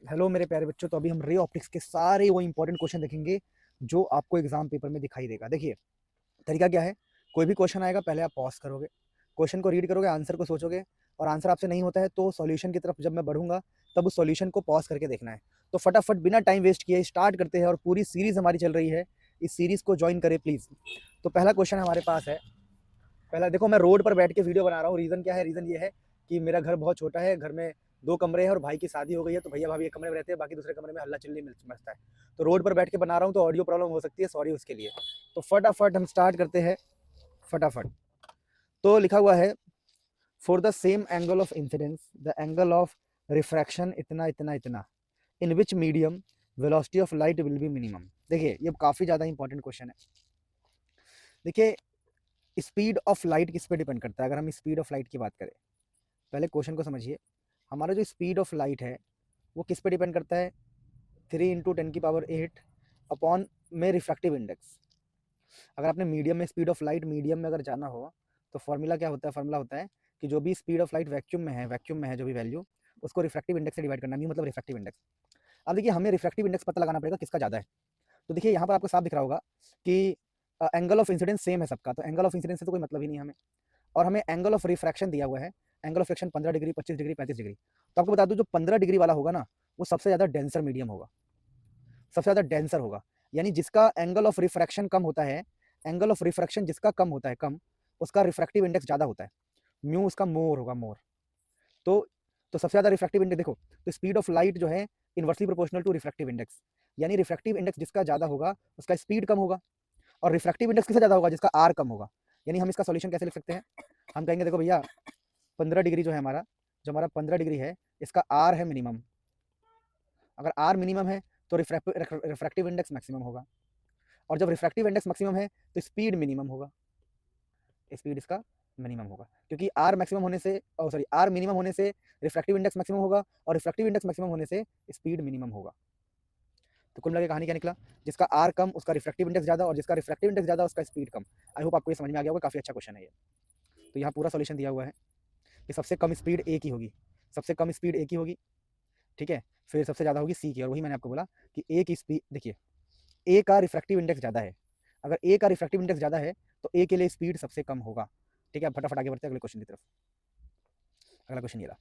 Hello मेरे प्यारे बच्चों, तो अभी हम रे ऑप्टिक्स के सारे वो इंपॉर्टेंट क्वेश्चन देखेंगे जो आपको एग्जाम पेपर में दिखाई देगा। देखिए तरीका क्या है, कोई भी क्वेश्चन आएगा पहले आप पॉज करोगे, क्वेश्चन को रीड करोगे, आंसर को सोचोगे, और आंसर आपसे नहीं होता है तो सॉल्यूशन की तरफ जब मैं बढ़ूंगा तब उस सॉल्यूशन को पॉज करके देखना है। तो फटाफट बिना टाइम वेस्ट किए स्टार्ट करते हैं, और पूरी सीरीज हमारी चल रही है, इस सीरीज को ज्वाइन करें प्लीज। तो पहला क्वेश्चन हमारे पास है। पहला देखो, मैं रोड पर बैठ के वीडियो बना रहा हूँ। रीज़न क्या है? रीज़न ये है कि मेरा घर बहुत छोटा है, घर में 2 कमरे हैं और भाई की शादी हो गई है, तो भैया भाभी एक कमरे में रहते हैं, बाकी दूसरे कमरे में हल्ला चिल्ली मचता है। तो रोड पर बैठ के बना रहा हूँ तो ऑडियो प्रॉब्लम हो सकती है, सॉरी उसके लिए। तो फटाफट हम स्टार्ट करते हैं, फटाफट। तो लिखा हुआ है, for the same angle of incidence the angle of refraction इतना इतना इतना, in which medium velocity of light will be minimum. देखिए ये काफ़ी ज़्यादा इंपॉर्टेंट क्वेश्चन है। देखिए स्पीड ऑफ लाइट किस पे डिपेंड करता है? अगर हम स्पीड ऑफ लाइट की बात करें, पहले क्वेश्चन को समझिए। हमारा जो स्पीड ऑफ लाइट है वो किस पे डिपेंड करता है? 3 × 10⁸ अपॉन में रिफ्रैक्टिव इंडेक्स। अगर आपने मीडियम में स्पीड ऑफ लाइट मीडियम में अगर जाना हो तो फॉर्मूला क्या होता है? फॉर्मूला होता है कि जो भी स्पीड ऑफ लाइट वैक्यूम में है जो भी वैल्यू, उसको रिफ्रैक्टिव इंडेक्स से डिवाइड करना, नहीं मतलब रिफ्रैक्टिव इंडेक्स। अब देखिए हमें रिफ्रैक्टिव इंडेक्स पता लगाना पड़ेगा किसका ज़्यादा है। तो देखिए यहाँ पर आपको साफ दिख रहा होगा कि एंगल ऑफ इंसिडेंस सेम है सबका, तो एंगल ऑफ इंसिडेंस से तो कोई मतलब ही नहीं है हमें। और हमें एंगल ऑफ रिफ्रैक्शन दिया हुआ है, angle of refraction 15 degree, 25 degree, 35 degree. तो आपको बता दूं जो 15 डिग्री वाला होगा ना, वो सबसे ज़्यादा डेंसर मीडियम होगा, सबसे ज़्यादा डेंसर होगा। यानी जिसका एंगल ऑफ रिफ्रैक्शन कम होता है, एंगल ऑफ रिफ्रैक्शन जिसका कम होता है, कम, उसका रिफ्रैक्टिव इंडेक्स ज़्यादा होता है, म्यू उसका मोर होगा, मोर। तो तो सबसे ज़्यादा रिफ्रैक्टिव इंडेक्स देखो, तो स्पीड ऑफ लाइट जो है inversely proportional to refractive index. यानी रिफ्रैक्टिव इंडेक्स जिसका ज़्यादा होगा उसका स्पीड कम होगा, और रिफ्रैक्टिव इंडेक्स किससे ज़्यादा होगा? जिसका आर कम होगा। यानी हम इसका सॉल्यूशन कैसे लिख सकते हैं? हम कहेंगे देखो भैया 15 डिग्री जो है हमारा, जो हमारा 15 डिग्री है, इसका आर है मिनिमम। अगर आर मिनिमम है तो रिफ्रैक्टिव इंडेक्स मैक्सिमम होगा, और जब रिफ्रैक्टिव इंडेक्स मैक्सिमम है तो स्पीड मिनिमम होगा, स्पीड इसका मिनिमम होगा, क्योंकि आर मैक्सिमम होने से, सॉरी, आर मिनिमम होने से रिफ्रैक्टिव इंडेक्स मैक्सिमम होगा, और रिफ्रैक्टिव इंडेक्स मैक्सिमम होने से स्पीड मिनिमम होगा। तो कुल मिला के कहानी क्या निकला? जिसका आर कम उसका रिफ्रैक्टिव इंडेक्स ज़्यादा, और जिसका रिफ्रैक्टिव इंडेक्स ज़्यादा उसका स्पीड कम। आई होप आपको ये समझ में आ गया होगा, काफ़ी अच्छा क्वेश्चन है ये। तो यहाँ पूरा सॉल्यूशन दिया हुआ है कि सबसे कम स्पीड ए की होगी, सबसे कम स्पीड ए की होगी, ठीक है। फिर सबसे ज़्यादा होगी सी की, और वही मैंने आपको बोला कि ए की स्पीड, देखिए ए का रिफ्रैक्टिव इंडेक्स ज़्यादा है, अगर ए का रिफ्रैक्टिव इंडेक्स ज़्यादा है तो ए के लिए स्पीड सबसे कम होगा, ठीक है। फटाफट आगे बढ़ते हैं अगले क्वेश्चन की तरफ। अगला क्वेश्चन ये रहा,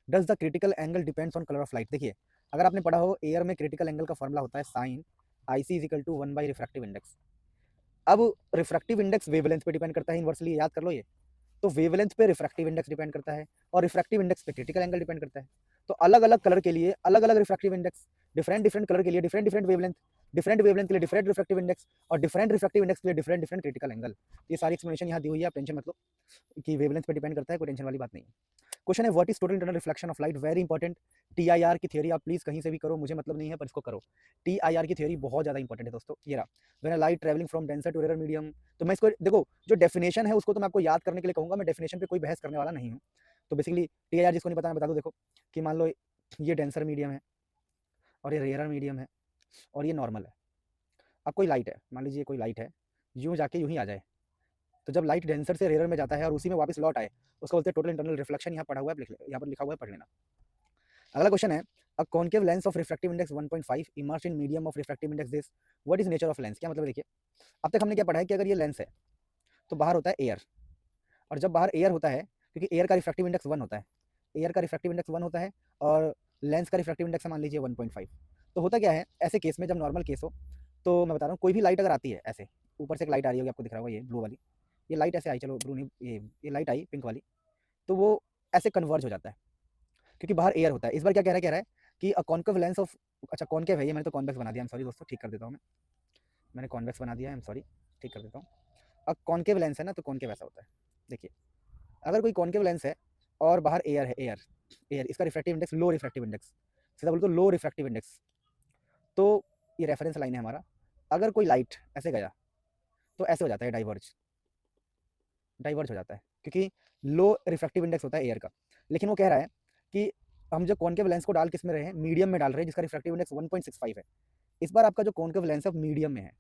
does the critical angle depends on colour of light. देखिए अगर आपने पढ़ा हो एयर में क्रिटिकल एंगल का फॉर्मूला होता है sine I C is equal to 1 by refractive index. अब रिफ्रैक्टिव इंडेक्स वेवलेंथ पे डिपेंड करता है इनवर्सली, याद कर लो ये। तो वेवलेंथ पे रिफ्रैक्टिव इंडेक्स डिपेंड करता है, और रिफ्रैक्टिव इंडेक्स पे क्रिटिकल एंगल डिपेंड करता है। तो अलग अलग कलर के लिए अलग अलग refractive index, different different colour के लिए different different wavelength, different wavelength के लिए डिफरेंट रिफ्रैक्टिव इंडेक्स, और डिफरेंट रिफ्रैक्टिव इंडेक्स के लिए डिफरेंट डिफरेंट क्रिटिकल एंगल। ये सारी एक्सप्लेनेशन यहाँ दी हुई है, आप टेंशन मत लो कि वेवलेंथ पे डिपेंड करता है, कोई टेंशन वाली बात नहीं है। क्वेश्चन है what is total internal reflection of light, very important. TIR की थ्योरी आप प्लीज कहीं से भी करो, मुझे मतलब नहीं है, पर इसको करो। टीआईआर की थ्योरी बहुत ज्यादा इंपॉर्टेंट है दोस्तों। ये रहा, when a light travelling from denser to rare medium. तो मैं इसको देखो, जो डेफिनेशन है उसको तो मैं आपको याद करने के लिए कहूंगा, मैं डेफिनेशन पे कोई बहस करने वाला नहीं हूँ। तो बेसिकली टीआईआर जिसको नहीं पता मैं बता दूं, देखो कि मान लो ये डेंसर मीडियम है, और ये रेयर मीडियम है, और ये नॉर्मल है। अब कोई लाइट है, मान लीजिए कोई लाइट है, यूं जाके यूं ही आ जाए, तो जब लाइट डेंसर से रेयर में जाता है और उसी में वापस लौट आए, उसको बोलते हैं टोटल इंटरनल रिफ्लेक्शन। यहाँ पढ़ा हुआ है, यहाँ पर लिखा हुआ है, पढ़ लेना। अगला क्वेश्चन है, a concave lens of refractive index 1.5 immersed in medium of refractive index this, what is nature of lens. क्या मतलब? देखिए अब तक हमने क्या पढ़ा है कि अगर ये लेंस है तो बाहर होता है एयर, और जब बाहर एयर होता है, क्योंकि एयर का रिफ्रैक्टिव इंडेक्स 1 होता है, एयर का रिफ्रैक्टिव इंडेक्स 1 होता है, और लेंस का रिफ्रैक्टिव इंडेक्स मान लीजिए 1.5। तो होता क्या है ऐसे केस में, जब नॉर्मल केस हो, तो मैं बता रहा हूँ कोई भी लाइट अगर आती है ऐसे, ऊपर से एक लाइट आ रही होगी, आपको दिख रहा होगा ये ब्लू वाली, ये लाइट ऐसे आई, चलो ब्लू नहीं, ये लाइट आई पिंक वाली, तो वो ऐसे कन्वर्ज हो जाता है क्योंकि बाहर एयर होता है। इस बार क्या कह रहा है कि अ कॉन्केव लेंस ऑफ, अच्छा कॉन्केव है ये, मैंने तो कॉन्वेक्स बना दिया, आई एम सॉरी दोस्तों, ठीक कर देता हूँ मैंने कॉन्वेक्स बना दिया, आई एम सॉरी, ठीक कर देता हूँ। अब कॉन्केव लेंस है ना, तो कॉन्केव ऐसा होता है। देखिए अगर कोई कॉन्केव लेंस है और बाहर एयर है, एयर एयर, इसका रिफ्रैक्टिव इंडेक्स लो, रिफ्रैक्टिव इंडेक्स, सीधा बोल तो लो रिफ्रैक्टिव इंडेक्स। तो ये रेफरेंस लाइन है हमारा, अगर कोई लाइट ऐसे गया तो ऐसे हो जाता है, डाइवर्ज, डाइवर्ज हो जाता है, क्योंकि लो रिफ्रैक्टिव इंडेक्स होता है एयर का। लेकिन वो कह रहा है कि हम जो कॉन्केव लेंस को डाल किस में रहे हैं, मीडियम में डाल रहे हैं, जिसका रिफ्रैक्टिव इंडेक्स 1.65 है। इस बार आपका जो कॉन्केव लेंस है मीडियम में है,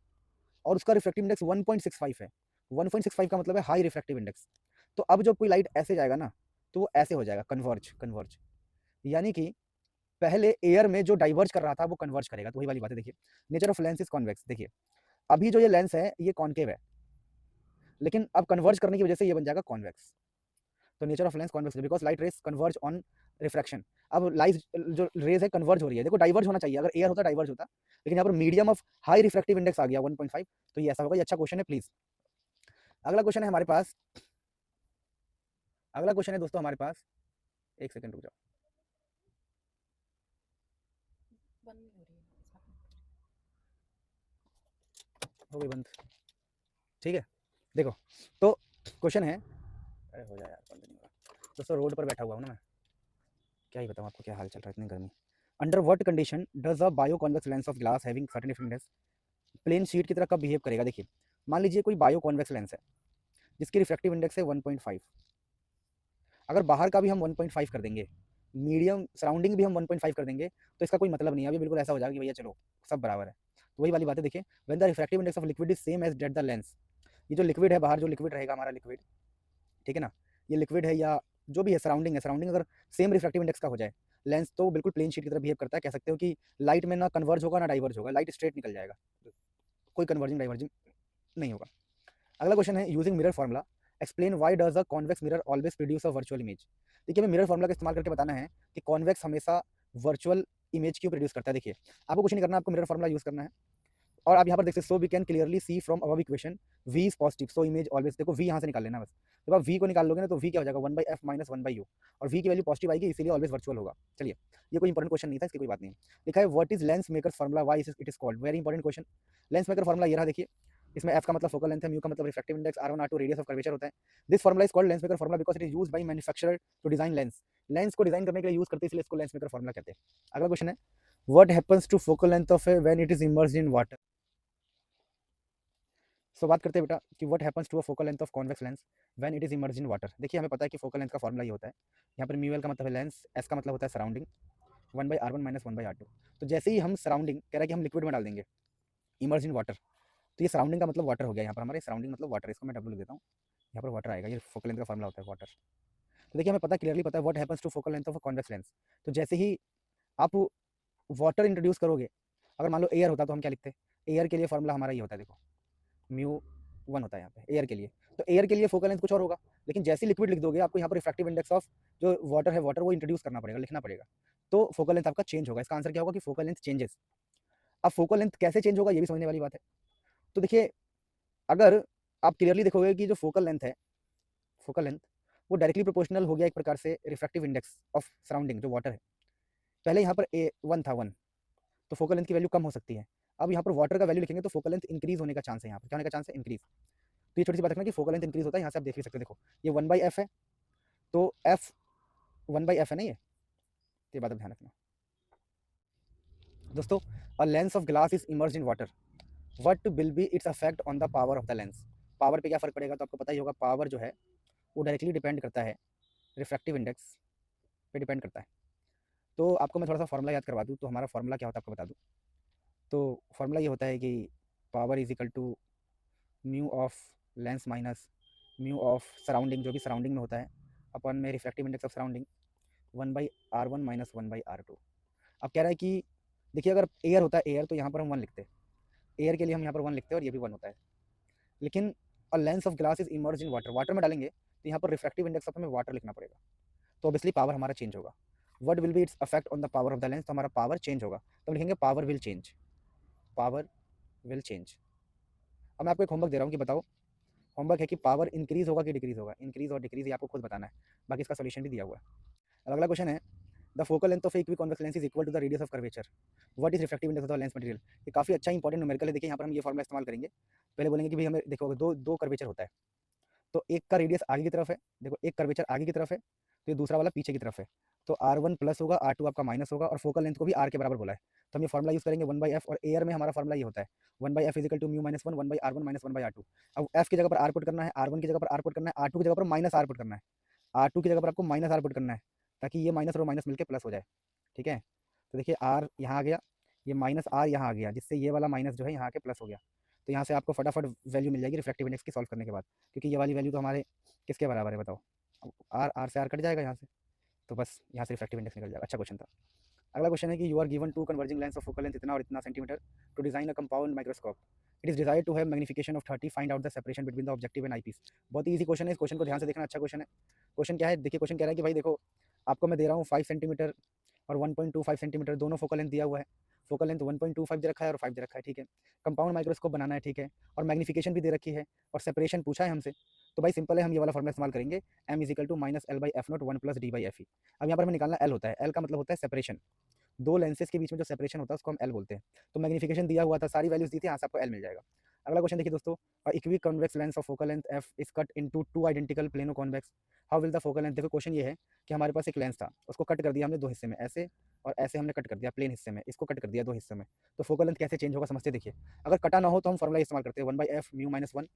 और उसका रिफ्रैक्टिव इंडेक्स 1.65 है। 1.65 का मतलब है हाई रिफ्रैक्टिव इंडेक्स। तो अब जब कोई लाइट ऐसे जाएगा ना, तो वो ऐसे हो जाएगा, कन्वर्ज, कन्वर्ज। यानी कि पहले एयर में जो डाइवर्ज कर रहा था वो कन्वर्ज करेगा। तो वही वाली बात है। देखिए nature of lens is convex. देखिए अभी जो ये लेंस है ये कॉन्केव है, लेकिन अब कन्वर्ज करने की वजह से ये बन जाएगा कॉन्वेक्स। तो nature of lens convex because light rays converge on refraction. अब लाइट जो रेज है कन्वर्ज हो रही है। देखो डाइवर्ज होना चाहिए, अगर एयर होता डाइवर्ज होता, लेकिन यहाँ पर medium of high refractive index आ गया 1.5, तो ये ऐसा होगा। ये अच्छा क्वेश्चन है प्लीज। अगला क्वेश्चन है हमारे पास, अगला क्वेश्चन है दोस्तों हमारे पास, एक सेकंड रुक जाओ, हो गई बंद, ठीक है। देखो तो क्वेश्चन है, अरे हो जाए यार, बंद नहीं हो रहा दोस्तों, रोड पर बैठा हुआ हूँ ना मैं, क्या ही बताऊँ आपको क्या हाल चल रहा है इतनी गर्मी। Under what condition does a bio convex lens of glass having certain different plane sheet की तरह कब बिहेव करेगा। देखिए मान लीजिए कोई बायो कॉन्वेक्स लेंस है जिसकी रिफ्रैक्टिव इंडेक्स है 1.5, अगर बाहर का भी हम 1.5 कर देंगे, मीडियम सराउंडिंग भी हम 1.5 कर देंगे, तो इसका कोई मतलब नहीं है। अभी बिल्कुल ऐसा हो जाएगा कि भैया चलो सब बराबर है। तो वही वाली बात है। देखिए when the refractive index of liquid is same as that the lens, ये जो लिक्विड है बाहर, जो लिक्विड रहेगा हमारा लिक्विड, ठीक है ना, ये लिक्विड है या जो भी है सराउंडिंग है, सराउंडिंग अगर सेम रिफ्रैक्टिव इंडेक्स का हो जाए, लेंस तो बिल्कुल प्लेन शीट की तरह बिहेव करता है। कह सकते हो कि लाइट में ना कन्वर्ज होगा ना डाइवर्ज होगा, लाइट स्ट्रेट निकल जाएगा, कोई कन्वर्जिंग डाइवर्जिंग नहीं होगा। अगला क्वेश्चन है using mirror formula explain why does a convex mirror always produce a virtual image. देखिए हमें मिरर फार्मूला का इस्तेमाल करके बताना है कि कॉन्वेक्स हमेशा वर्चुअल इमेज क्यों प्रोड्यूस करता है। देखिए आपको कुछ नहीं करना, आपको मिरर फार्मूला यूज करना है, और आप यहाँ पर देख सकते, so we can clearly see from above equation v is positive so image always, देखो v यहाँ से निकाल लेना बस। जब आप v को निकाल लोगे ना तो v क्या हो जाएगा 1/f माइनस 1/u, और v की वैल्यू पॉजिटिव आएगी इसीलिए ऑलवेज वर्चुअल होगा। चलिए ये कोई इंपॉर्टेंट क्वेश्चन नहीं था, इसकी कोई बात नहीं। लिखा है what is lens maker formula why it is called, very important question. Lens maker formula ये रहा, देखिए इसमें f का मतलब फोकल लेंथ है, म्यू का मतलब refractive index, r1 r2 radius of curvature होता है। This formula is called lens maker formula because it is used by manufacturer to design lens. Lens को डिजाइन करने के लिए यूज करते हैं, इसलिए इसको लेंस मेकर फार्मूला कहते हैं। अगला क्वेश्चन है what happens to focal length of a when it is immersed in water. So बात करते हैं बेटा कि what happens to a focal length of convex lens when it is immersed in water. देखिए हमें पता है कि फोकल लेंथ का फॉर्मूला ये होता है, यहाँ पर म्यू एल का मतलब है लेंस, एस का मतलब होता है सराउंडिंग, 1/r1 माइनस 1/r2। तो जैसे ही हम सराउंडिंग कह रहा है कि हम लिक्विड में डाल देंगे इमर्ज इन वाटर, तो ये सराउंडिंग का मतलब वाटर हो गया यहाँ पर, हमारे सराउंडिंग मतलब वाटर, इसको मैं डब्ल्यू लिख देता हूँ, यहाँ पर वाटर आएगा, ये फोकल लेंथ का फॉर्मूला होता है वाटर। तो देखिए हमें पता क्लियरली पता है what happens to focal length of a convex lens. तो जैसे ही आप वाटर इंट्रोड्यूस करोगे, अगर मान लो एयर होता तो हम क्या लिखते हैं, एयर के लिए फॉर्मूला हमारा ये होता है, देखो म्यू 1 होता है यहाँ पे एयर के लिए। तो एयर के लिए फोकल लेंथ कुछ और होगा, लेकिन जैसे लिक्विड लिख दोगे आपको यहाँ पर रिफ्रैक्टिव इंडेक्स ऑफ जो वाटर है, वाटर वो इंट्रोड्यूस करना पड़ेगा, लिखना पड़ेगा, तो फोकल लेंथ आपका चेंज होगा। इसका आंसर क्या होगा कि फोकल लेंथ चेंजेस। अब फोकल लेंथ कैसे चेंज होगा ये भी समझने वाली बात है। तो देखिए अगर आप क्लियरली देखोगे कि जो फोकल लेंथ है, फोकल लेंथ वो डायरेक्टली प्रोपोर्शनल हो गया एक प्रकार से रिफ्रैक्टिव इंडेक्स ऑफ सराउंडिंग जो वाटर है। पहले यहाँ पर ए 1 था 1, तो फोकल लेंथ की वैल्यू कम हो सकती है। अब यहाँ पर वाटर का वैल्यू लिखेंगे तो फोकल लेंथ इंक्रीज होने का चांस है, यहाँ पर क्या होने का चांस है, इंक्रीज। तो ये छोटी सी बात रखना कि फोकल लेंथ इंक्रीज होता है, यहाँ से आप देख भी सकते हो, देखो ये 1/f है, तो f 1/f है ना ये बात आप ध्यान रखना दोस्तों। A lens of glass is emerge in water, what will be its effect on the power of the lens. Power पे क्या फर्क पड़ेगा, तो आपको पता ही होगा पावर जो है वो डायरेक्टली डिपेंड करता है रिफ्रैक्टिव इंडेक्स पे डिपेंड करता है। तो आपको मैं थोड़ा सा फॉर्मूला याद करवा दूँ, तो हमारा फॉर्मूला क्या होता है आपको बता दूँ। तो फॉर्मूला ये होता है कि power is equal to mu of lens minus mu of surrounding, जो भी सराउंडिंग में होता है, अपन में refractive index of surrounding 1/r1 minus 1/r2। अब कह रहा है कि देखिए अगर एयर होता है एयर, तो यहाँ पर हम 1 लिखते हैं, एयर के लिए हम यहाँ पर 1 लिखते हैं और ये भी 1 होता है। लेकिन a lens of glass is emerge in water, water में डालेंगे तो यहाँ पर रिफ्रैक्टिव इंडेक्स ऑफ हमें वाटर लिखना पड़ेगा, तो ऑब्वियसली पावर हमारा चेंज होगा। What will be it's affect on the power of the lens, तो हमारा पावर चेंज होगा, तो हम लिखेंगे power will change, power will change. अब मैं आपको एक होमवर्क दे रहा हूँ कि बताओ, होमवर्क है कि पावर इंक्रीज होगा कि डिक्रीज होगा, इंक्रीज और डिक्रीज ये आपको खुद बताना है, बाकी इसका सोल्यूशन भी दिया हुआ है। अब अगला क्वेश्चन है the focal length of equiconvex lens is equal to the radius of curvature, what is refractive index of the lens material. ये काफी अच्छा इंपॉर्टेंट न्यूमेरिकल है। देखिए यहाँ पर हम ये फॉर्मूला इस्तेमाल करेंगे, पहले बोलेंगे कि भाई हमें देखो दो दो कर्वेचर होता है, तो एक का रेडियस आगे की तरफ है, देखो एक कर्वेचर आगे की तरफ है, तो ये दूसरा वाला पीछे की तरफ है, तो r1 प्लस होगा, r2 आपका माइनस होगा, और फोकल लेंथ को भी r के बराबर बोला है, तो हम ये फॉर्मूला यूज करेंगे 1/f, और एयर में हमारा फॉर्मूला ये होता है 1/f is equal to mu minus 1 1/r1 minus 1/r2। अब f की जगह पर r पुट करना है, r1 की जगह पर r पुट करना है, r2 की जगह पर माइनस r पुट करना है, r2 की जगह पर आपको माइनस r पुट करना है, ताकि ये माइनस और माइनस मिलकर प्लस हो जाए, ठीक है। तो देखिए r यहाँ आ गया, ये माइनस r यहाँ आ गया, जिससे ये वाला माइनस जो है यहाँ आके प्लस हो गया। तो यहाँ से आपको फटाफट वैल्यू मिल जाएगी रिफ्रैक्टिव इंडेक्स की सॉल्व करने के बाद, क्योंकि ये वाली वैल्यू तो हमारे किसके बराबर है बताओ, आर आर से आर कट जाएगा यहाँ से, तो बस यहाँ से रिफ्रैक्टिव इंडेक्स निकल जाएगा। अच्छा क्वेश्चन था। अगला क्वेश्चन है कि you are given two converging lens of focal length इतना और इतना centimetre to design a compound microscope. It is desired to have magnification of 30, find out the separation between the objective and eyepiece. बहुत ही easy question है, इस question को ध्यान से देखना, अच्छा क्वेश्चन है। क्वेश्चन क्या है देखिए, क्वेश्चन कह रहा है कि भाई देखो, आपको मैं दे रहा हूँ 5 सेंटीमीटर और 1.25 सेंटीमीटर दोनों फोकल लेंथ दिया हुआ है। फोकल लेंथ 1.25 दे रखा है और 5 दे रखा है, ठीक है। कंपाउंड माइक्रोस्कोप बनाना है, ठीक है, और मैग्निफिकेशन भी दे रखी है और सेपरेशन पूछा है हमसे। तो भाई सिंपल है, हम ये वाला फॉर्मूला इस्तेमाल करेंगे, m is equal to minus L by F nought 1 plus D by F E. अब यहाँ पर हमें निकालना एल होता है, एल का मतलब होता है सेपरेशन, दो लेंसेज के बीच में जो सेपरेशन होता है उसको हम एल बोलते हैं। तो मैग्निफिकेशन दिया हुआ था, सारी वैल्यूज दी थी, यहाँ से आपको एल मिल जाएगा। अगला क्वेश्चन देखिए दोस्तों, equi convex lens of focal length F is cut into two identical plano convex, how will the focal length. देखो क्वेश्चन ये है कि हमारे पास एक लेंस था, उसको कट कर दिया हमने दो हिस्से में, ऐसे और ऐसे हमने कट कर दिया प्लेन हिस्से में, इसको कट कर दिया दो हिस्से में। तो फोकल लेंथ कैसे चेंज होगा समझते देखिए। अगर कटा ना हो तो हम फॉर्मुला इस्तेमाल करते हैं 1/f म्यू माइनस 1,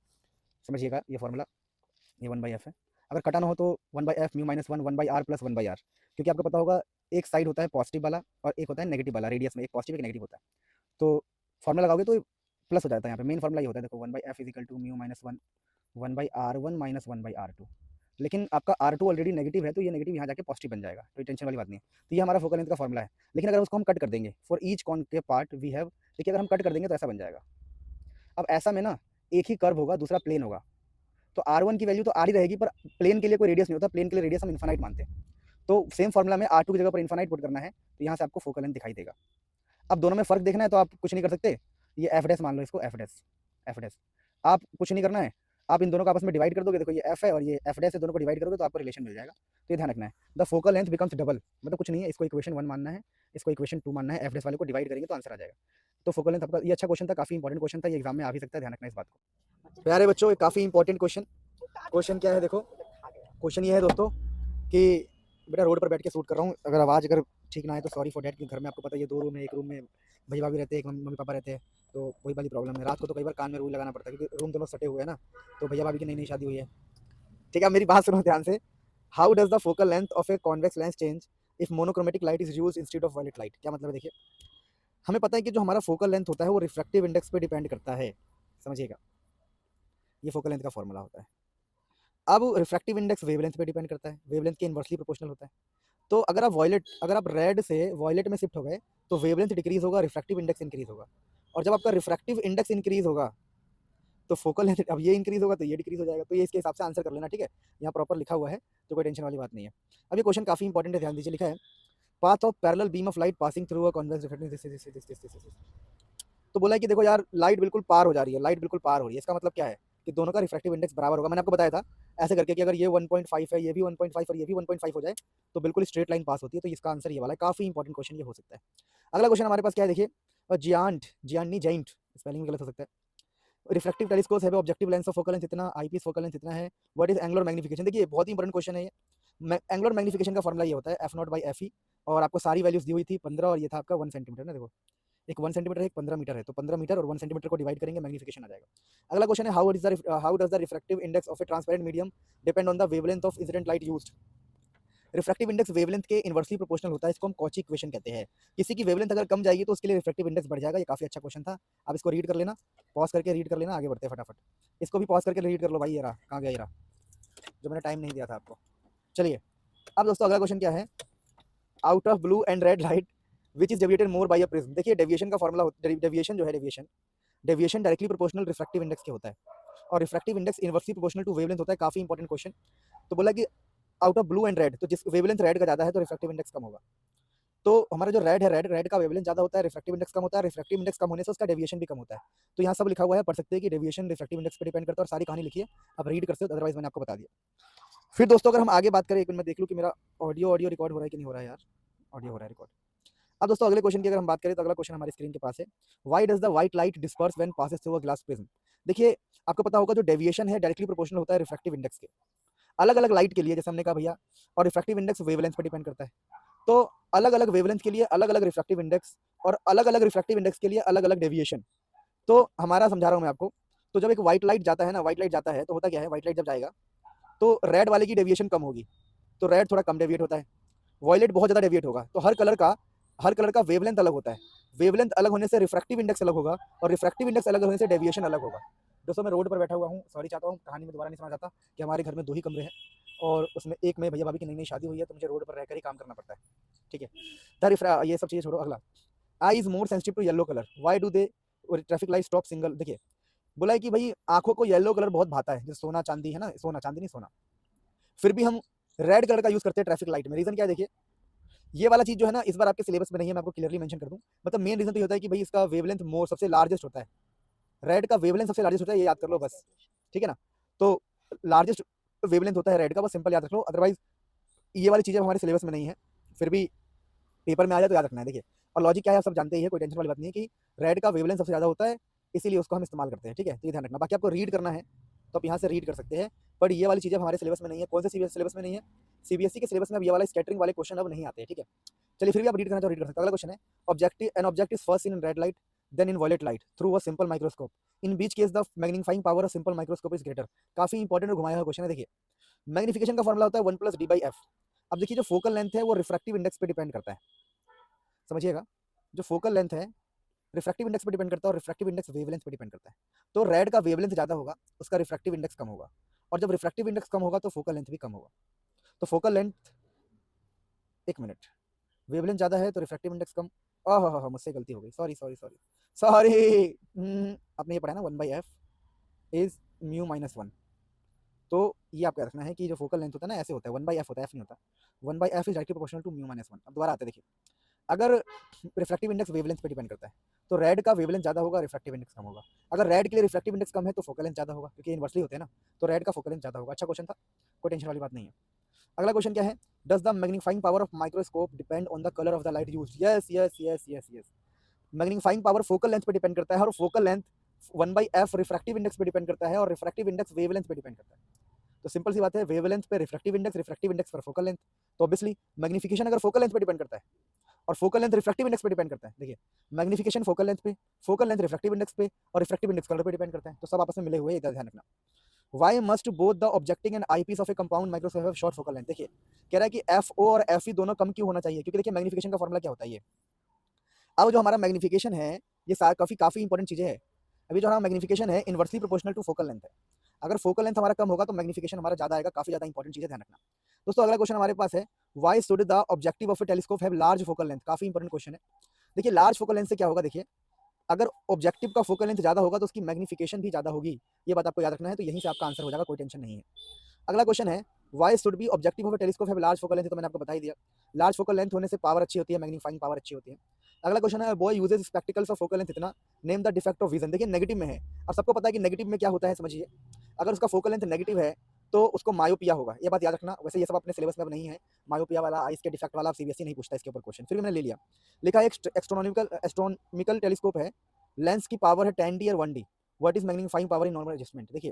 समझिएगा ये फॉर्मुला, ये 1/f है। अगर कटा ना हो तो 1/f mu minus 1 1/r plus 1/r, क्योंकि आपको पता होगा एक साइड होता है पॉजिटिव वाला और एक होता है नेगेटिव वाला, रेडियस में एक पॉजिटिव एक नेगेटिव होता है। तो फॉर्मुला लगाओगे तो प्लस हो जाता है, यहाँ पे मेन फॉर्मुला ये होता है, देखो 1/f is equal to mu minus 1 1/r1 minus 1/r2। लेकिन आपका R2 ऑलरेडी नेगेटिव है, तो ये नेगेटिव यहाँ जाके पॉजिटिव बन जाएगा, तो ये टेंशन वाली बात नहीं है। तो ये हमारा फोकल लेंथ का फॉर्मुला है। लेकिन अगर उसको हम कट कर देंगे for each concave part we have, देखिए अगर हम कट कर देंगे तो ऐसा बन जाएगा। अब ऐसा में ना एक ही कर्व होगा, दूसरा प्लेन होगा, तो R1 की वैल्यू तो R ही रहेगी, पर प्लेन के लिए कोई रेडियस नहीं होता, प्लेन के लिए रेडियस हम इन्फानाइट मानते हैं। तो सेम फॉर्मुला में R2 की जगह पर इन्फानाइट पुट करना है, तो यहाँ से आपको फोकल लेंथ दिखाई देगा। अब दोनों में फर्क देखना है तो आप कुछ नहीं कर सकते, ये एफ डैश मान लो इसको, एफ डैश, एफ डैश। आप कुछ नहीं करना है, आप इन दोनों को आपस में डिवाइड कर दोगे, देखो ये एफ है और ये एफ डैश है, दोनों को डिवाइड करोगे तो आपको रिलेशन मिल जाएगा। तो ये ध्यान रखना है, the focal length becomes double, मतलब कुछ नहीं है, इसको इक्वेशन 1 मानना है, इसको इक्वेशन 2 मानना है, एफ डैश वाले को डिवाइड करेंगे तो आंसर आ जाएगा। तो फोकल लेंथ आपका, ये अच्छा क्वेश्चन था, काफी इंपॉर्टेंट क्वेश्चन था, ये एग्जाम में आ भी सकता है, ध्यान रखना इस बात को। प्यारे बच्चों, एक काफी इंपॉर्टेंट क्वेश्चन, क्वेश्चन क्या है देखो, क्वेश्चन ये है दोस्तों कि बेटा रोड पर बैठ के शूट कर रहा हूँ, अगर आवाज़ अगर ठीक ना है तो सॉरी फॉर डैट, कि घर में आपको पता है ये दो रूम है, एक रूम में भैया भाभी रहते हैं, एक मम्मी पापा रहते हैं, तो वही वाली प्रॉब्लम है। रात को तो कई बार कान में रूल लगाना पड़ता है क्योंकि रूम दोनों सटे हुए हैं ना, तो भैया भाभी की नई नई शादी हुई है। ठीक है, मेरी बात सुनो ध्यान से। How does the focal length of a convex lens change if monochromatic light is use instead of violet light. क्या मतलब है देखिए, हमें पता है कि जो हमारा फोकल लेंथ होता है वो रिफ्रैक्टिव इंडेक्स पे डिपेंड करता है, समझिएगा, ये फोकल लेंथ का फॉर्मूला होता है। अब रिफ्रैक्टिव इंडेक्स वेवलेंथ पे डिपेंड करता है, वेवलेंथ के इनवर्सली प्रोपोर्शनल होता है। तो अगर आप रेड से वॉयलेट में शिफ्ट हो गए तो वेवलेंथ डिक्रीज होगा, रिफ्रैक्टिव इंडेक्स इंक्रीज होगा। और जब आपका रिफ्रैक्टिव इंडेक्स इंक्रीज होगा तो फोकल लेंथ, अब ये इंक्रीज होगा तो ये डिक्रीज हो जाएगा। तो ये इसके हिसाब से आंसर कर लेना, ठीक है, यहाँ प्रॉपर लिखा हुआ है, तो कोई टेंशन वाली बात नहीं है। अब ये क्वेश्चन काफी इंपॉर्टेंट है, ध्यान दीजिए, लिखा है path of parallel beam of light passing through a convex reflecting. तो बोला है कि देखो यार लाइट बिल्कुल पार हो जा रही है, लाइट बिल्कुल पार हो रही है, इसका मतलब क्या है कि दोनों का रिफ्रैक्टिव इंडेक्स बराबर होगा। मैंने आपको बताया था ऐसे करके कि अगर ये 1.5 है, ये भी 1.5 और ये भी 1.5 हो जाए तो बिल्कुल स्ट्रेट लाइन पास होती है। तो इसका आंसर ये वाला है, काफी इंपॉर्टेंट क्वेश्चन ये हो सकता है। अगला क्वेश्चन हमारे पास क्या है देखिए, जियांट जियांट नहीं जाइंट, स्पेलिंग भी गलत हो सकता है। रिफ्रैक्टिव टेलीस्कोप है, objective lens of focal length इतना, आईपीस फोकल लेंथ इतना है, व्हाट इज एंगुलर मैग्निफिकेशन। देखिए बहुत ही इंपॉर्टेंट क्वेश्चन है ये। एंगुलर मैग्निफिकेशन का फॉर्मुला ये होता है f0/fe, और आपको सारी वैल्यूज दी हुई थी 15 और ये था आपका 1 सेंटीमीटर ना, देखो एक 1 सेंटीमीटर है, एक 15 मीटर है, तो 15 मीटर और 1 सेंटीमीटर को डिवाइड करेंगे, मैग्निफिकेशन आ जाएगा। अगला क्वेश्चन है how does the refractive index of A transparent medium depend on the wavelength of incident light used. Refractive index wavelength के इनवर्सली प्रोपोर्शनल होता है, इसको हम कॉची इक्वेशन कहते हैं। किसी की वेवलेंथ अगर कम जाएगी तो उसके लिए रिफ्रैक्टिव इंडेक्स बढ़ जाएगा। ये काफी अच्छा क्वेश्चन था, आप इसको रीड कर लेना, पॉज करके रीड कर लेना, आगे बढ़ते हैं फटाफट। इसको भी पॉज करके रीड कर लो भाई, ये रहा, कहाँ गया ये रहा, जो मैंने टाइम नहीं दिया था आपको। चलिए अब दोस्तों अगला क्वेश्चन क्या है, out of blue and red light which is deviated more by a prism. देखिए डेविएशन का फॉर्मुला, डेविएशन जो है, deviation directly proportional refractive index के होता है, और refractive index inversely proportional to wavelength होता है। काफी इंपॉर्टेंट क्वेश्चन। तो बोला कि out of blue and red, तो जिस वेवलेंथ रेड का ज्यादा है तो रिफ्रैक्टिव इंडेक्स कम होगा। तो हमारा जो रेड है, रेड का वेवलेंथ ज्यादा होता है, रिफ्रैक्टिव इंडेक्स कम होता है, रिफ्रैक्टिव इंडेक्स कम होने से उसका डेविएशन भी कम होता है। तो यहाँ सब लिखा हुआ है, पढ़ सकते हैं कि डेविएशन रिफ्रैक्टिव इंडेक्स पर डिपेंड करता है, और सारी कहानी लिखी है, आप रीड कर सकते हो, अदरवाइज मैंने आपको बता दिया। फिर दोस्तों अगर हम आगे बात करें, एक मिनट मैं देख लूँ कि मेरा ऑडियो रिकॉर्ड हो रहा है कि नहीं हो रहा है यार, ऑडियो हो रहा है रिकॉर्ड। अब दोस्तों अगले क्वेश्चन की अगर हम बात करें तो अगला क्वेश्चन हमारी स्क्रीन के पास है, why does the white light disperse when passes through a glass prism. देखिए आपको पता होगा जो डेविएशन है डायरेक्टली प्रोपोर्शनल होता है रिफ्रैक्टिव इंडेक्स के, अलग अलग लाइट के लिए, जैसे हमने कहा भैया, और रिफ्रैक्टिव इंडेक्स वेवलेंथ पर डिपेंड करता है। तो अलग अलग वेवलेंथ के लिए अलग अलग रिफ्रैक्टिव इंडेक्स, और अलग अलग रिफ्रैक्टिव इंडेक्स के लिए अलग अलग डेविएशन। तो हमारा समझा रहा हूँ मैं आपको, तो जब एक व्हाइट लाइट जाता है ना, व्हाइट लाइट जाता है तो होता क्या है, व्हाइट लाइट जब जाएगा तो रेड वाले की डेविएशन कम होगी, तो रेड थोड़ा कम डेविएट होता है, वॉयलेट बहुत ज़्यादा डेविएट होगा। तो हर कलर का वेवलेंथ अलग होता है, वेवलेंथ अलग होने से रिफ्रैक्टिव इंडेक्स अलग होगा, और रिफ्रैक्टिव इंडेक्स अलग होने से डेविएशन अलग होगा। दोस्तों मैं रोड पर बैठा हुआ हूँ, सॉरी चाहता हूँ, कहानी में दोबारा नहीं समझ आता कि हमारे घर में 2 ही कमरे हैं, और उसमें एक में भैया भाभी की नई नई शादी हुई है, तो मुझे रोड पर रहकर ही काम करना पड़ता है, ठीक है। ये सब चीज़ें छोड़ो, अगला, eye is more sensitive to yellow colour, why do they traffic light stop single. देखिए बोला है कि भाई आंखों को येलो कलर बहुत भाता है, जैसे सोना चांदी है ना, सोना चांदी नहीं सोना, फिर भी हम रेड कलर का यूज करते हैं ट्रैफिक लाइट में। रीजन क्या है देखिए, ये वाला चीज जो है ना, इस बार आपके सिलेबस में नहीं है, मैं आपको क्लियरली मेंशन कर दूं। मतलब मेन रीजन तो ये होता है कि भाई इसका वेवलेंथ मोर सबसे लार्जेस्ट होता है, रेड का वेवलेंथ सबसे लार्जेस्ट होता है, ये याद कर लो बस, ठीक है ना। तो लार्जेस्ट वेवलेंथ होता है रेड का, बस सिंपल याद रख लो। अदरवाइज ये वाली चीजें हमारे सिलेबस में नहीं है, फिर भी पेपर में आ जाए तो याद रखना है। देखिए और लॉजिक क्या है आप सब जानते ही है, कोई टेंशन वाली बात नहीं है कि रेड का वेवलेंथ सबसे ज्यादा होता है, इसीलिए उसको हम इस्तेमाल करते हैं, ठीक है। तो ये ध्यान रखना। बाकी आपको रीड करना है तो आप यहाँ से रीड कर सकते हैं, पर ये वाली चीजें हमारे सिलेबस में नहीं है। कौन से सिलेबस में नहीं है? सीबीएसई के सिलेबस में अब ये वाला स्कैटरिंग वाले क्वेश्चन अब नहीं आते हैं, ठीक है। चलिए फिर भी आप रीड करना तो रीड कर सकते हैं। अगला क्वेश्चन है, objective an object is first in red light then in violet light through a simple microscope, in which case the magnifying power of simple microscope is greater. काफी इंपॉर्टेंट और घुमाया हुआ क्वेश्चन है। देखिए मैग्निफिकेशन का formula होता है 1+d/f। अब देखिए जो फोकल लेंथ है वो रिफ्रैक्टिव इंडेक्स पे डिपेंड करता है, समझिएगा। जो फोकल लेंथ है रिफ्रैक्टिव इंडेक्स पे डिपेंड करता है, और रिफ्रैक्टिव इंडेक्स वेवलेंथ पे डिपेंड करता है। तो रेड का वेवलेंथ ज्यादा होगा, उसका रिफ्रैक्टिव इंडेक्स कम होगा, और जब रिफ्रैक्टिव इंडेक्स कम होगा तो फोकल लेंथ भी कम होगा। तो फोकल लेंथ, एक मिनट, वेवलेंथ ज्यादा है तो रिफ्रैक्टिव इंडेक्स कम। हाँ, मुझसे गलती हो गई, सॉरी सॉरी सॉरी सॉरी। आपने ये पढ़ा ना 1/f इज μ-1। तो ये आपको याद रखना है कि जो फोकल लेंथ होता है ना, ऐसे होता है, 1/f होता है, f नहीं होता। 1/f is directly proportional to μ-1। अब दोबारा आते हैं, देखिए अगर रिफ्रैक्टिव इंडेक्स वेवलेंथ पे डिपेंड करता है, तो रेड का वेवलेंथ ज्यादा होगा, रिफ्रैक्टिव इंडेक्स कम होगा। अगर रेड के लिए रिफ्रैक्टिव इंडेक्स कम है तो फोकल लेंथ ज्यादा होगा, क्योंकि इनवर्सली होते हैं ना, तो रेड का फोकल लेंथ ज्यादा होगा। अच्छा क्वेश्चन था, कोई टेंशन वाली बात नहीं है। अगला क्वेश्चन क्या है, does the magnifying power of microscope depend on the colour of the light used. Yes yes yes yes yes, magnifying power focal length पे डिपेंड करता है, और focal length 1/f refractive index पे डिपेंड करता है, और रिफ्रैक्टिव इंडेक्स वेवलेंथ पे depend करता है। तो सिंपल सी बात है, वेवलेंथ पे रिफ्रैक्टिव इंडेक्स पर फोकल लेंथ। तो ऑब्वियसली मैग्निफिकेशन अगर फोकल लेंथ पे डिपेंड करता है और फोकल लेंथ रिफ्रैक्टिव इंडेक्स पे डिपेंड करता है, देखिए मैग्निफिकेशन फोकल लेंथ पे, फोकल लेंथ रिफ्रैक्टिव इंडेक्स पे, और रिफ्रैक्टिव इंडेक्स कलर पे डिपेंड करता है, तो सब आपस में मिले हुए, इधर ध्यान रखना। Why must both the objective and eye piece of a compound microscope have short focal length. देखिए कह रहा है कि एफ ओ और एफ ई दोनों कम क्यों होना चाहिए, क्योंकि देखिए मैग्निफिकेशन का फॉर्मुला क्या होता है ये। अब जो हमारा मैग्निफिकेशन है, ये काफी इंपॉर्टेंट चीजें है। अभी जो हमारा मैग्निफिकेशन है inversely proportional to focal length है। अगर फोकल लेंथ हमारा कम होगा तो मैग्निफिकेशन हमारा ज्यादा आएगा, काफी ज्यादा इंपॉर्टेंट चीज है, ध्यान रखना। दोस्तों अगला क्वेश्चन हमारे पास है, why should the objective of A telescope have large focal length. काफी इंपॉर्टेंट क्वेश्चन है। देखिए लार्ज फोकल लेंथ से क्या होगा, देखिए अगर ऑब्जेक्टिव का फोकल लेंथ ज्यादा होगा तो उसकी मैग्निफिकेशन भी ज्यादा होगी, ये बात आपको याद रखना है। तो यहीं से आपका आंसर हो जाएगा, कोई टेंशन नहीं है। अगला क्वेश्चन है, why should be objective of a telescope have large focal length. तो मैंने आपको बता ही दिया, लार्ज फोकल लेंथ होने से पावर अच्छी होती है, मैग्नीफाइंग पावर अच्छी होती है। अगला क्वेश्चन है, boy uses spectacles of focal length इतना, name the defect of vision. देखिए नेगेटिव में है, और सबको पता है कि नेगेटिव में क्या होता है, समझिए। अगर उसका फोकल लेंथ नेगेटिव है तो उसको मायोपिया होगा, ये बात याद रखना। वैसे ये सब अपने सिलेबस में अब नहीं है, मायोपिया वाला, आइस के डिफेक्ट वाला सीबीएसई नहीं पूछता इसके ऊपर क्वेश्चन, फिर भी मैंने ले लिया। लिखा है एस्ट्रोनॉमिकल टेलीस्कोप है, लेंस की पावर है 10D और 1D, what is magnifying power in normal adjustment. देखिए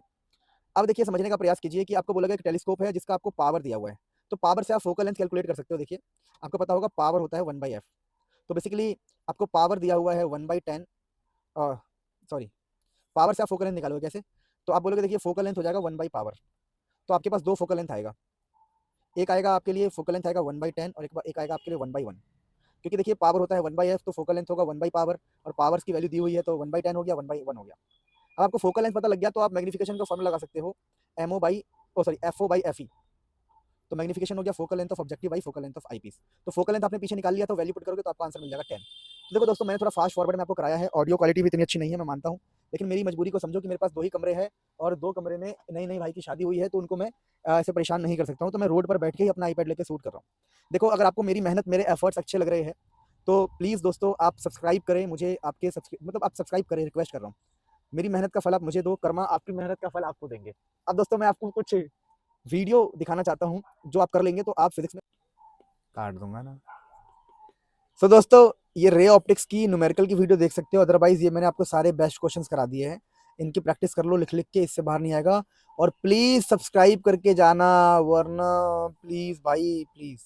अब देखिए समझने का प्रयास कीजिए कि आपको बोला गया एक टेलीस्कोप है जिसका आपको पावर दिया हुआ है, तो पावर से आप फोकल लेंथ कैलकुलेट कर सकते हो। देखिए आपको पता होगा पावर होता है 1/f, तो बेसिकली आपको पावर दिया हुआ है 1/10, सॉरी पावर से आप फोकल लेंथ निकालोगे कैसे, तो आप बोलोगे देखिए फोकल लेंथ हो जाएगा 1/पावर, तो आपके पास दो फोकल लेंथ आएगा, एक आएगा आपके लिए फोकल लेंथ आएगा 1/10 और एक आएगा आपके लिए 1/1, क्योंकि देखिए पावर होता है 1/f तो फोकल लेंथ होगा 1/पावर, और पावर्स की वैल्यू दी हुई है तो 1/10 हो गया, 1/1 हो गया। अब आपको फोकल लेंथ पता लग गया तो आप मैग्निफिकेशन का फॉर्मूला लगा सकते हो, FO/FE। तो मैग्निफिकेशन हो गया focal length of objective by focal length of eye piece. तो फोकल लेंथ आपने पीछे निकाल लिया, तो वैल्यू पुट करोगे तो आपका आंसर मिल जाएगा 10। तो देखो दोस्तों मैंने थोड़ा फास्ट फॉरवर्ड में आपको कराया है, ऑडियो क्वालिटी भी इतनी अच्छी नहीं है मैं मानता हूँ, लेकिन मेरी मजबूरी को समझो कि मेरे पास 2 ही कमरे हैं, और 2 कमरे में नई नई भाई की शादी हुई है, तो उनको मैं ऐसे परेशान नहीं कर सकता हूँ, तो मैं रोड पर बैठ के ही अपना आईपैड लेकर शूट कर रहा हूँ। देखो अगर आपको मेरी मेहनत, मेरे एफर्ट्स अच्छे लग रहे हैं तो प्लीज़ दोस्तों आप सब्सक्राइब करें मुझे, आपके मतलब आप सब्सक्राइब करें, रिक्वेस्ट कर रहा हूँ। मेरी मेहनत का फल आप मुझे दो, कर्मा आपकी मेहनत का फल आपको देंगे। अब दोस्तों मैं आपको कुछ वीडियो दिखाना चाहता हूँ, जो आप कर लेंगे तो आप फिजिक्स में काट दूंगा ना। सो दोस्तों ये रे ऑप्टिक्स की न्यूमेरिकल की वीडियो देख सकते हो, अदरवाइज ये मैंने आपको सारे बेस्ट क्वेश्चंस करा दिए हैं, इनकी प्रैक्टिस कर लो, लिख लिख के, इससे बाहर नहीं आएगा। और प्लीज सब्सक्राइब करके जाना, वरना प्लीज भाई प्लीज।